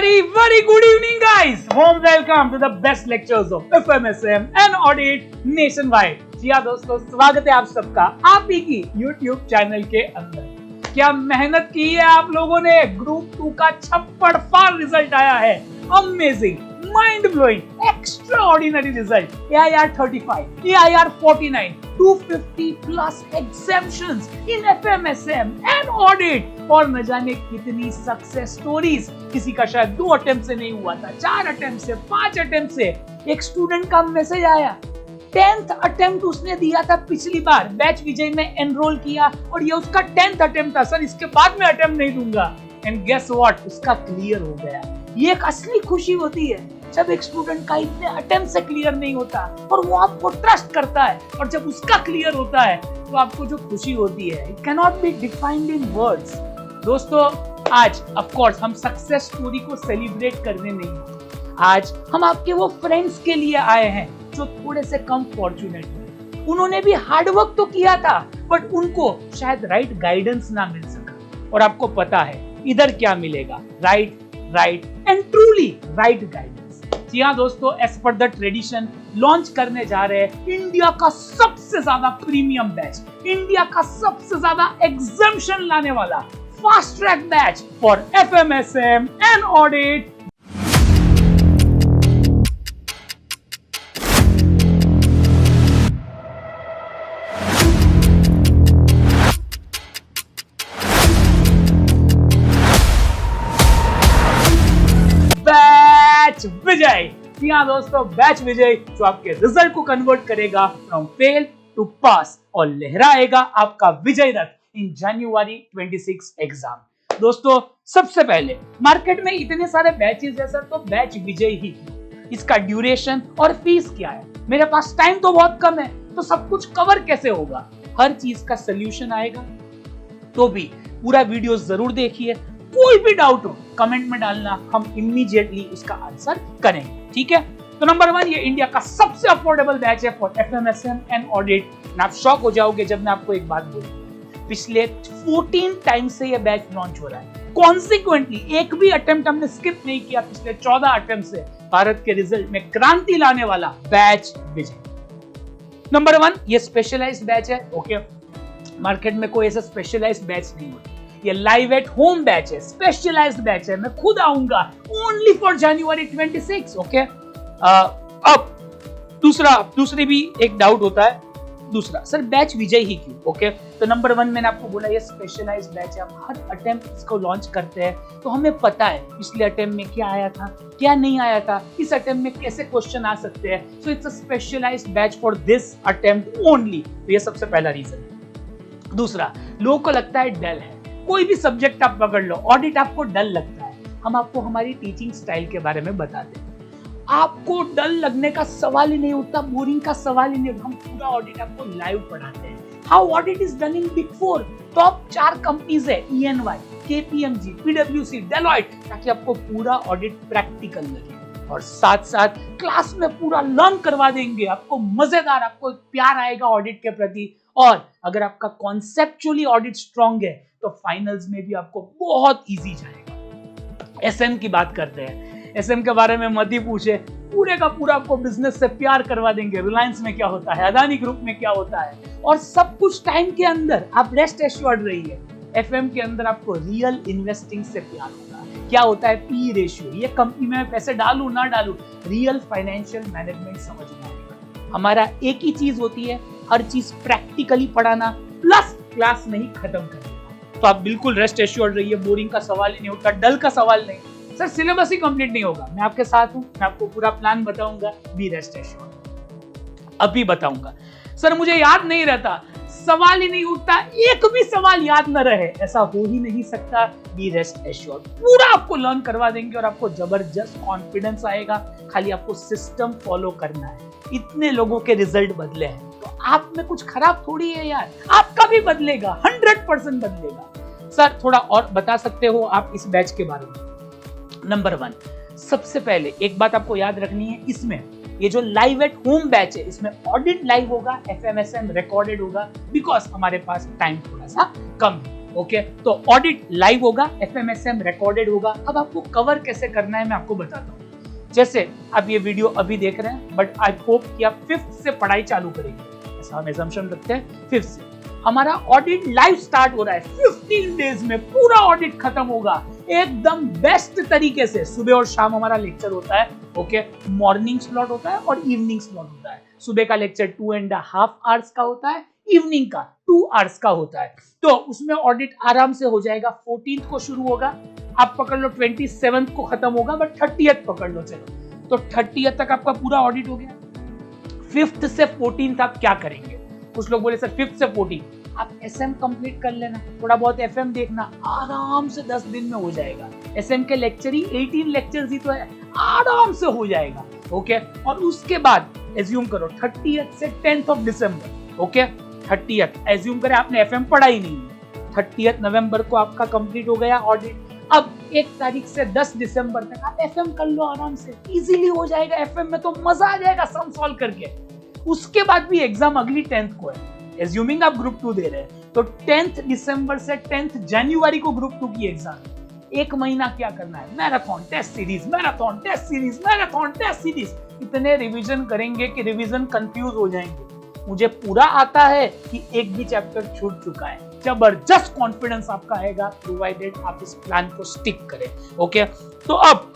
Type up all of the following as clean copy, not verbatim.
very good evening, guys. Warm welcome to the best lectures of FMSM and Audit nationwide. जी हाँ दोस्तों, स्वागत है आप सबका आप ही की YouTube चैनल के अंदर। क्या मेहनत की है आप लोगों ने? ग्रुप 2 का छप्पड़ फाड़ रिजल्ट आया है। Amazing, mind blowing, extraordinary result. AIR 35, AIR 49, 250 plus exemptions in FMSM and audit, और न जाने कितनी सक्सेस स्टोरीज। किसी का शायद 2 अटेम्प्ट से नहीं हुआ था, 4 अटेम्प्ट से, 5 अटेम्प्ट से। एक स्टूडेंट का मैसेज आया, 10th अटेम्प्ट उसने दिया था पिछली बार, बैच विजय में एनरोल किया और ये उसका 10th अटेम्प्ट था। सर इसके बाद में अटेम्प्ट नहीं दूंगा। एंड गेस व्हाट, उसका क्लियर हो गया। ये एक असली खुशी होती है जब एक स्टूडेंट का इतने अटेम्प्ट से क्लियर नहीं होता और वो आपको ट्रस्ट करता है, और जब उसका क्लियर होता है तो आपको जो खुशी होती है, it can not be defined in words. दोस्तों, आज ऑफ कोर्स हम सक्सेस स्टोरी को सेलिब्रेट करने नहीं, आज हम आपके वो फ्रेंड्स के लिए आए हैं जो थोड़े से कम फॉर्चुनेट हैं। उन्होंने भी हार्डवर्क तो किया था, बट उनको शायद राइट गाइडेंस ना मिल सका। और आपको पता है इधर क्या मिलेगा, right and truly right guidance. जी हाँ दोस्तों, as per the tradition launch करने जा रहे हैं इंडिया का सबसे ज्यादा प्रीमियम बैच, इंडिया का सबसे ज्यादा एग्जम्पशन लाने वाला fast track batch for FMSM and audit. Vijay. जी हाँ दोस्तों, बैच विजय जो आपके रिजल्ट को कन्वर्ट करेगा फ्रॉम फेल टू पास और लहराएगा आपका विजय रथ इन जनवरी 26 एग्जाम। दोस्तों, सबसे पहले मार्केट में इतने सारे बैचेस है सर, तो बैच विजय ही क्यों? इसका ड्यूरेशन और फीस क्या है? मेरे पास टाइम तो बहुत कम है, तो सब कुछ कवर कैसे होगा? हर चीज का सोल्यूशन आएगा, तो भी पूरा वीडियो जरूर देखिए। कोई भी डाउट हो कमेंट में डालना, हम इमीडिएटली उसका आंसर करेंगे, ठीक है? तो नंबर 1, ये इंडिया का सबसे अफोर्डेबल बैच है फॉर FMSM एंड ऑडिट। आप शॉक हो जाओगे जब मैं आपको एक बात बोलूंगा, पिछले 14 टाइम से ये बैच लॉन्च हो रहा है। कॉन्सिक्वेंटली एक भी अटेम्प्ट हमने स्किप नहीं किया पिछले 14 अटेम्प्ट से। भारत के रिजल्ट में क्रांति लाने वाला बैच विजय। नंबर 1, ये स्पेशलाइज्ड बैच है। ओके, मार्केट में कोई ऐसा स्पेशलाइज्ड बैच नहीं होता। ये लाइव एट होम बैच है, स्पेशलाइज्ड बैच है। मैं खुद आऊंगा ओनली फॉर जनवरी 26। ओके, अब दूसरी भी एक डाउट होता है, दूसरा सर बैच विजय ही क्यों? ओके, तो नंबर 1 मैंने आपको बोला ये स्पेशलाइज्ड बैच है। हम हर अटेम्प्ट इसको लॉन्च करते हैं तो हमें पता है पिछले अटेम्प्ट में क्या आया था, क्या नहीं आया था, इस अटेम्प्ट में कैसे क्वेश्चन आ सकते हैं। So it's a specialised batch for this attempt only. तो ये सबसे पहला रीजन है। दूसरा, लोगों को लगता है डल है, कोई भी सब्जेक्ट आप पकड़ लो, ऑडिट आपको डल लगता है। हम आपको हमारी टीचिंग स्टाइल के बारे में बताते हैं। आपको डल लगने का सवाल ही नहीं होता, बोरिंग का सवाल ही नहीं होता। हम पूरा ऑडिट आपको लाइव पढ़ाते हैं। How audit is done in big 4, top 4 companies है, EY, KPMG, PwC, डेलॉयट, ताकि आपको पूरा ऑडिट प्रैक्टिकल लगे। और साथ साथ क्लास में पूरा लर्न करवा देंगे, आपको मजेदार, आपको प्यार आएगा ऑडिट के प्रति। और अगर आपका कॉन्सेप्चुअली ऑडिट स्ट्रांग है तो फाइनल्स में भी आपको बहुत इजी जाएगा। SM की बात करते हैं, SM के बारे में मत ही पूछे, पूरे का पूरा आपको बिजनेस से प्यार करवा देंगे। रिलायंस में क्या होता है, अदानी ग्रुप में क्या होता है, और सब कुछ टाइम के अंदर। आप रेस्ट एश्योर्ड रहिए, FM के अंदर आपको रियल इन्वेस्टिंग से प्यार होगा। क्या होता है P रेशियो, ये कंपनी में पैसे डालू ना डालू, रियल फाइनेंशियल मैनेजमेंट समझ में आएगा। हमारा एक ही चीज होती है, हर चीज प्रैक्टिकली पढ़ाना प्लस क्लास में ही खत्म करना। तो आप बिल्कुल रेस्ट एश्योर्ड रहिए, बोरिंग का सवाल ही नहीं होता, डल का सवाल नहीं। सर सिलेबस ही कंप्लीट नहीं होगा, मैं आपके साथ हूं, मैं आपको पूरा प्लान बताऊंगा, बी रेस्ट एश्योर्ड। अभी बताऊंगा। सर मुझे याद नहीं रहता, सवाल ही नहीं उठता, एक भी सवाल याद न रहे, ऐसा हो ही नहीं सकता। बी रेस्ट एश्योर्ड, पूरा आपको लर्न करवा देंगे और आपको जबरदस्त कॉन्फिडेंस आएगा। खाली आपको सिस्टम फॉलो करना है। इतने लोगों के रिजल्ट बदले हैं तो आप में कुछ खराब थोड़ी है यार, आपका भी बदलेगा, 100% बदलेगा। सर थोड़ा और बता सकते हो आप इस बैच के बारे में? नंबर 1, सबसे पहले एक बात आपको याद रखनी है, इसमें ये जो लाइव एट होम बैच है, इसमें ऑडिट लाइव होगा, FMSM रिकॉर्डेड होगा, बिकॉज हमारे पास टाइम थोड़ा सा कम है। ओके, तो ऑडिट लाइव होगा, FMSM रिकॉर्डेड होगा। अब आपको कवर कैसे करना है मैं आपको बताता हूँ। जैसे आप ये वीडियो अभी देख रहे हैं, बट आई होप कि आप 5th से पढ़ाई चालू करेंगे, ऐसा हम assumption रखते हैं 5th से। हमारा ऑडिट लाइव स्टार्ट हो रहा है, 15 डेज में पूरा ऑडिट खत्म होगा एकदम बेस्ट तरीके से। सुबह और शाम हमारा लेक्चर होता है, ओके, मॉर्निंग स्लॉट होता है और इवनिंग स्लॉट होता है। सुबह का लेक्चर 2.5 आवर्स का होता है, इवनिंग का 2 आवर्स का होता है। तो उसमें ऑडिट आराम से हो जाएगा। 14th को शुरू होगा, आप पकड़ लो 27th को खत्म होगा, बट 30th पकड़ लो, चलो तो 30th तक आपका पूरा ऑडिट हो गया। 5th से 14th आप क्या करेंगे? कुछ लोग बोले सर 5th से 14th आप SM कंप्लीट कर लेना, थोड़ा बहुत FM देखना, आराम से 10 दिन में हो जाएगा। SM के लेक्चर ही 18 लेक्चर्स ही तो है, आराम से हो जाएगा। ओके, और उसके बाद एज्यूम करो 30th से 10th of December, okay 30th assume करें आपने FM पढ़ा ही नहीं है, 30th नवंबर को आपका कंप्लीट हो गया ऑडिट। अब 1 तारीख से 10 दिसंबर तक आप FM कर लो आराम से, इजीली हो जाएगा। FM में तो मजा आ जाएगा सम सॉल्व करके। उसके बाद भी एग्जाम अगली 10th को है, एज्यूमिंग आप ग्रुप 2 दे रहे हैं, तो 10th दिसंबर से 10th जनवरी को ग्रुप 2 की एग्जाम। 1 महीना क्या करना है? Marathon test series, marathon test series, marathon test series. इतने रिवीजन करेंगे कि रिवीजन कंफ्यूज हो जाएंगे। मुझे पूरा आता है कि एक भी चैप्टर छूट चुका है, जबरदस्त कॉन्फिडेंस आपका आएगा, प्रोवाइडेड आप इस प्लान को स्टिक करें। ओके, तो अब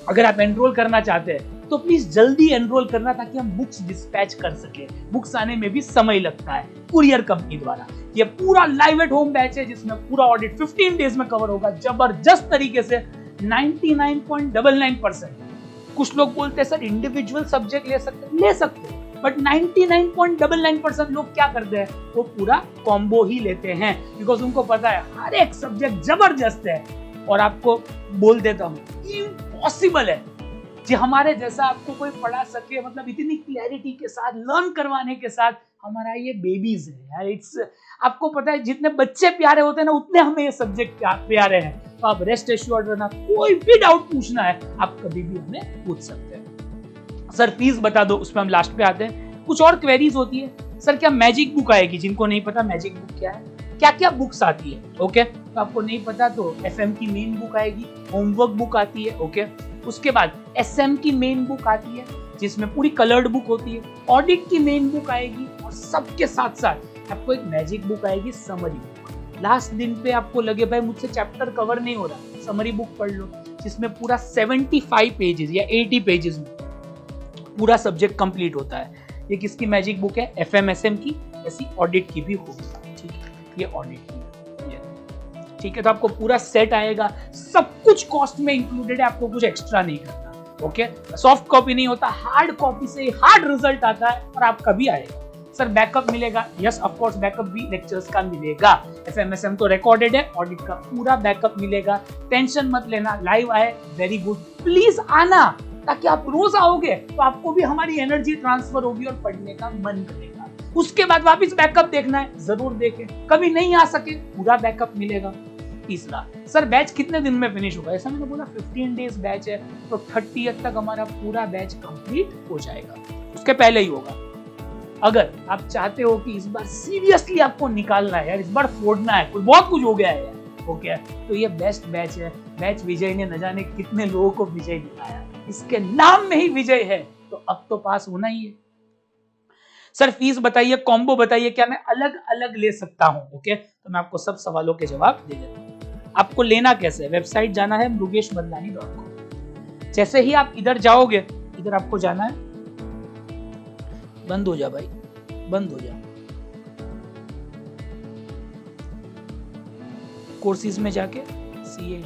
अगर आप एनरोल करना चाहते हैं तो प्लीज जल्दी एनरोल करना, ताकि हम बुक्स डिस्पैच कर सके। बुक्स आने में भी समय लगता है कुरियर कंपनी द्वारा। ये पूरा लाइव एट होम बैच है जिसमें पूरा ऑडिट 15 डेज में कवर होगा, जबरदस्त तरीके से 99.99%। कुछ लोग बोलते हैं सर इंडिविजुअल सब्जेक्ट ले सकते, बट 99.99% लोग क्या करते हैं, वो पूरा कॉम्बो ही लेते हैं, बिकॉज उनको पता है हर एक सब्जेक्ट जबरदस्त है। और आपको बोल देता हूं इम्पॉसिबल है कि हमारे जैसा आपको कोई पढ़ा सके, मतलब इतनी क्लैरिटी के साथ लर्न करवाने के साथ। हमारा ये बेबीज है यार, इट्स आपको पता है जितने बच्चे प्यारे होते हैं ना, उतने हमें ये सब्जेक्ट प्यारे हैं। तो आप रेस्ट एश्योर्ड रहना, कोई भी डाउट पूछना है आप कभी भी हमें पूछ सकते हैं। सर फीस बता दो, उसमें हम लास्ट पे आते हैं। कुछ और क्वेरीज होती है, सर क्या मैजिक बुक आएगी? जिनको नहीं पता मैजिक बुक क्या है, क्या क्या बुक्स आती है, ओके, तो आपको नहीं पता तो FM की मेन बुक आएगी, होमवर्क बुक आती है, ओके, उसके बाद SM की मेन बुक आती है जिसमें पूरी कलर्ड बुक होती है, ऑडिट की मेन बुक आएगी, और सबके साथ साथ आपको एक मैजिक बुक आएगी, समरी बुक। लास्ट दिन पे आपको लगे भाई मुझसे चैप्टर कवर नहीं हो रहा, समरी बुक पढ़ लो, जिसमें पूरा 75 पेजेस या 80 पेजेस में पूरा सब्जेक्ट कंप्लीट होता है। ये किसकी मैजिक बुक है? FMSM की, ऐसी ऑडिट की भी होगी, ठीक है, ये ऑडिट की, ठीक है। तो आपको पूरा सेट आएगा, सब कुछ कॉस्ट में इंक्लूडेड है, आपको कुछ एक्स्ट्रा नहीं करना। ओके, सॉफ्ट कॉपी नहीं होता, हार्ड कॉपी से हार्ड रिजल्ट आता है, और आपका भी आएगा। सर बैकअप मिलेगा? यस ऑफ कोर्स, बैकअप भी लेक्चर्स का मिलेगा। FMSM तो रिकॉर्डेड है, ऑडिट का पूरा बैकअप मिलेगा। टेंशन मत लेना, लाइव आए वेरी गुड, प्लीज आना, ताकि आप रोज आओगे तो आपको भी हमारी एनर्जी ट्रांसफर होगी और पढ़ने का मन करेगा। उसके बाद वापस बैकअप देखना है, जरूर देखें। कभी नहीं आ सके, पूरा बैकअप मिलेगा। तीसरा, सर बैच कितने दिन में फिनिश होगा? ऐसा मैंने बोला 15 डेज बैच है, तो 30th तक हमारा पूरा बैच कंप्लीट हो जाएगा, उसके पहले ही होगा। अगर आप चाहते हो कि इस बार सीरियसली आपको निकालना है यार, इस बार फोड़ना है, बहुत कुछ हो गया है यार, ओके, तो ये बेस्ट बैच है। बैच विजय ने न जाने कितने लोगों को विजय दिलाया, इसके नाम में ही विजय है, तो अब तो पास होना ही है। सर फीस बताइए, कॉम्बो बताइए, क्या मैं अलग अलग ले सकता हूं? ओके, तो मैं आपको सब सवालों के जवाब दे देता हूं। आपको लेना कैसे? वेबसाइट जाना है mrugeshmadlani.com। जैसे ही आप इधर जाओगे, इधर आपको जाना है, बंद हो जा भाई, बंद हो जा, कोर्सेज में जाके CA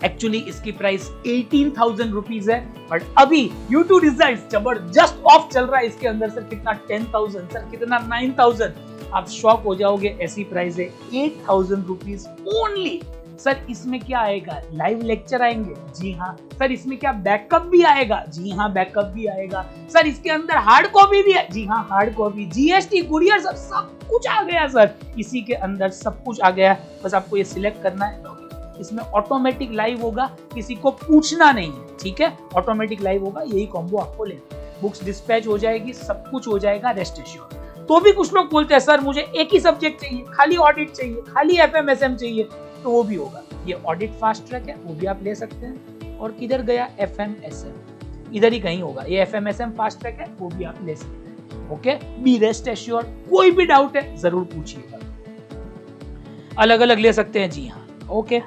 एक्चुअली इसकी प्राइस 18,000 रुपीज है, बट अभी YouTube रिजल्ट जबरदस्त ऑफ चल रहा है इसके अंदर। सर कितना 10,000, सर कितना 9,000, आप शॉक हो जाओगे। ऐसी प्राइस है 8,000 रुपीज ओनली। सर इसमें क्या आएगा? लाइव लेक्चर आएंगे, जी हाँ। सर इसमें क्या बैकअप भी आएगा? जी हाँ, बैकअप भी आएगा। सर इसके अंदर हार्ड कॉपी भी है, जी हाँ, हार्ड कॉपी, GST, कुरियर, सब कुछ आ गया सर, इसी के अंदर सब कुछ आ गया। बस आपको ये सिलेक्ट करना है। इसमें ऑटोमेटिक लाइव होगा, किसी को पूछना नहीं है, ठीक है, ऑटोमेटिक लाइव होगा, यही कॉम्बो आपको लेना है। बुक्स डिस्पैच हो जाएगी, सब कुछ हो जाएगा, रेस्ट एश्योर्ड। तो भी कुछ लोग बोलते हैं सर मुझे एक ही सब्जेक्ट चाहिए, खाली ऑडिट चाहिए, खाली एफएमएसएम चाहिए, तो वो भी होगा। ये ऑडिट फास्ट ट्रैक है, वो भी आप ले सकते हैं। और किधर गया एफएमएसएम, इधर ही कहीं होगा। ये एफएमएसएम फास्ट ट्रैक है, वो भी आप ले सकते हैं। ओके, बी रेस्ट एश्योर्ड, कोई भी डाउट है जरूर पूछिएगा। अलग अलग ले सकते हैं, जी हाँ। ओके,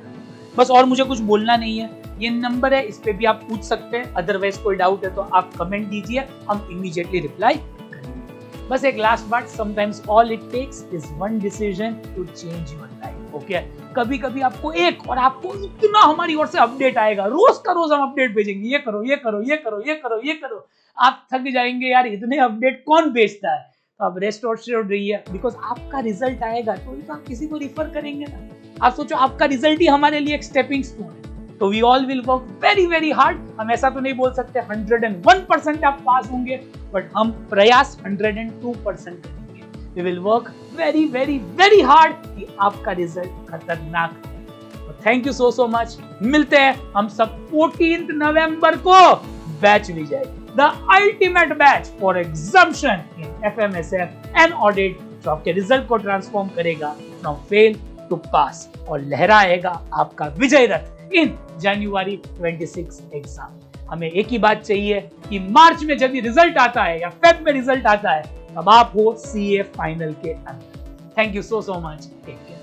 बस और मुझे कुछ बोलना नहीं है। ये नंबर है, इस पे भी आप पूछ सकते हैं। अदरवाइज कोई डाउट है तो आप कमेंट दीजिए, हम इमीडिएटली रिप्लाई करेंगे। बस एक लास्ट बात, sometimes all it takes is one decision to change your life. Okay, कभी कभी आपको एक और आपको इतना हमारी ओर से अपडेट आएगा, रोज का रोज हम अपडेट भेजेंगे, ये करो ये करो ये करो ये करो ये करो, आप थक जाएंगे यार, इतने अपडेट कौन भेजता है। तो आप रेस्ट एश्योर्ड रहिए, बिकॉज आपका रिजल्ट आएगा तो आप किसी को रिफर करेंगे ना। आप सोचो आपका रिजल्ट ही हमारे लिए एक स्टेपिंग स्टोन है। तो we all will work very very hard. हम ऐसा तो नहीं बोल सकते 101% आप पास होंगे, बट हम प्रयास 102% करेंगे। We will work very very very hard कि आपका रिजल्ट खतरनाक है। Thank you so much. मिलते हैं हम सब 14 नवंबर को batch Vijay, the ultimate batch for exemption in FMSM and audit, जो आपके रिजल्ट को ट्रांसफॉर्म करेगा फ्रॉम फेल टू पास और लहराएगा आपका विजय रथ इन जनवरी 26 एग्जाम। हमें एक ही बात चाहिए कि मार्च में जब भी रिजल्ट आता है या फेब में रिजल्ट आता है, तब आप हो सीए फाइनल के अंदर। Thank you so much. Take care.